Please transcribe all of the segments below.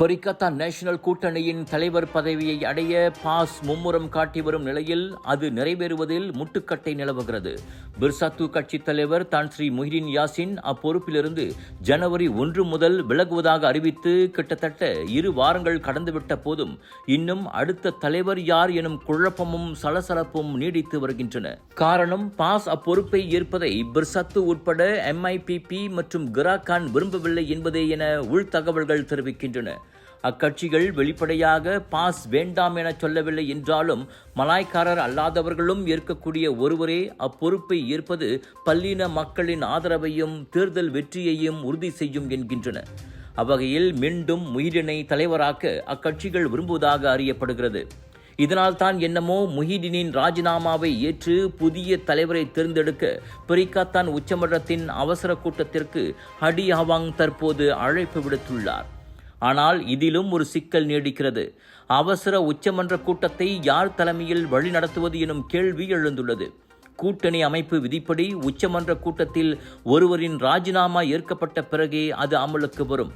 பரிகத்தா national கூட்டணியின் தலைவர் பதவியை அடைய பாஸ் மும்முரம் காட்டி வரும் நிலையில் அது நிறைவேறுவதில் முட்டுக்கட்டை நிலவுகிறது. பிர்சாத்து கட்சித் தலைவர் தான் ஸ்ரீ முஹிடின் யாசின் அப்பொறுப்பிலிருந்து ஜனவரி 1 முதல் விலகுவதாக அறிவித்து கிட்டத்தட்ட 2 வாரங்கள் கடந்துவிட்ட போதும் இன்னும் அடுத்த தலைவர் யார் எனும் குழப்பமும் சலசலப்பும் நீடித்து வருகின்றன. காரணம், பாஸ் அப்பொறுப்பை ஏற்பதை பிர்சாத்து உட்பட MIPP மற்றும் கிராகான் விரும்பவில்லை என்பதே என உள்தகவல்கள் தெரிவிக்கின்றன. அக்கட்சிகள் வெளிப்படையாக பாஸ் வேண்டாம் என சொல்லவில்லை என்றாலும் மலாய்க்காரர் அல்லாதவர்களும் ஏற்கக்கூடிய ஒருவரே அப்பொறுப்பை ஏற்பது பல்லின மக்களின் ஆதரவையும் தேர்தல் வெற்றியையும் உறுதி செய்யும் என்கின்றன. அவ்வகையில் மீண்டும் முஹிடினை தலைவராக்க அக்கட்சிகள் விரும்புவதாக அறியப்படுகிறது. இதனால் தான் என்னமோ முஹிடினின் ராஜினாமாவை ஏற்று புதிய தலைவரை தேர்ந்தெடுக்க பரிகத்தான் உச்சமன்றத்தின் அவசர கூட்டத்திற்கு ஹடி அவாங் தற்போது அழைப்பு விடுத்துள்ளார். ஆனால் இதிலும் ஒரு சிக்கல் நீடிக்கிறது. அவசர உச்சமன்ற கூட்டத்தை யார் தலைமையில் வழிநடத்துவது எனும் கேள்வி எழுந்துள்ளது. கூட்டணி அமைப்பு விதிப்படி உச்சமன்ற கூட்டத்தில் ஒருவரின் ராஜினாமா ஏற்கப்பட்ட பிறகே அது அமலுக்கு வரும்.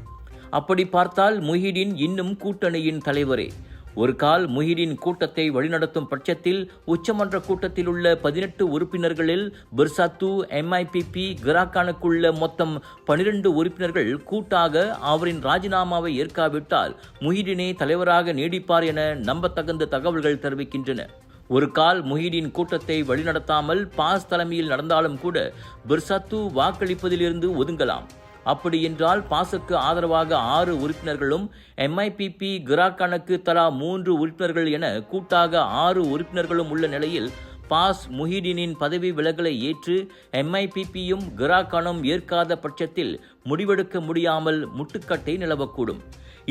அப்படி பார்த்தால் முஹிடின் இன்னும் கூட்டணியின் தலைவரே. ஒரு கால் முஹிடின் கூட்டத்தை வழிநடத்தும் பட்சத்தில் உச்சமன்ற கூட்டத்தில் உள்ள 18 உறுப்பினர்களில் பிர்சாத்து, MIPP, கிராகானுக்குள்ள மொத்தம் 12 உறுப்பினர்கள் கூட்டாக அவரின் ராஜினாமாவை ஏற்காவிட்டால் முஹிடினே தலைவராக நீடிப்பார் என நம்பத்தகுந்த தகவல்கள் தெரிவிக்கின்றன. ஒரு கால் முஹிடின் கூட்டத்தை வழிநடத்தாமல் பாஸ் தலைமையில் நடந்தாலும் கூட பிர்சாத்து வாக்களிப்பதிலிருந்து ஒதுங்கலாம். அப்படி என்றால் பாஸுக்கு ஆதரவாக 6 உறுப்பினர்களும் MIPP, கிராகானுக்கு தலா 3 உறுப்பினர்கள் என கூட்டாக 6 உறுப்பினர்களும் உள்ள நிலையில் பாஸ் முஹிடினின் பதவி விலகலை ஏற்று MIPPயும் கிராகானும் ஏற்காத பட்சத்தில் முடிவெடுக்க முடியாமல் முட்டுக்கட்டை நிலவக்கூடும்.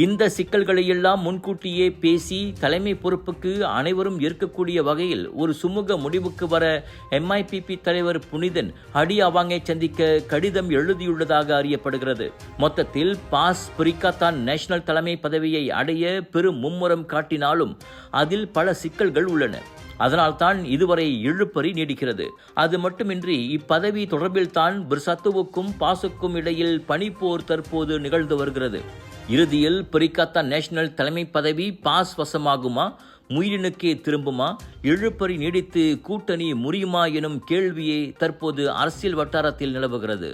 இந்த சிக்கல்களையெல்லாம் முன்கூட்டியே பேசி தலைமை பொறுப்புக்கு அனைவரும் ஏற்கக்கூடிய வகையில் ஒரு சுமூக முடிவுக்கு வர MIPP தலைவர் புனிதன் ஹடி அவாங்கை சந்திக்க கடிதம் எழுதியுள்ளதாக அறியப்படுகிறது. மொத்தத்தில் பாஸ் பரிகத்தான் நேஷனல் தலைமை பதவியை அடைய பெரும் மும்முரம் காட்டினாலும் அதில் பல சிக்கல்கள் உள்ளன. அதனால்தான் இதுவரை இழுபறி நீடிக்கிறது. அது மட்டுமின்றி இப்பதவி தொடர்பில் தான் பிர்சாத்துவுக்கும் பாஸுக்கும் இடையில் பனிப்போர் தற்போது நிகழ்ந்து வருகிறது. இறுதியில் பரிகத்தா நேஷனல் தலைமை பதவி பாஸ் வசமாகுமா, முஹிடினுக்கே திரும்புமா, இழுபறி நீடித்து கூட்டணி முறியுமா எனும் கேள்வியே தற்போது அரசியல் வட்டாரத்தில் நிலவுகிறது.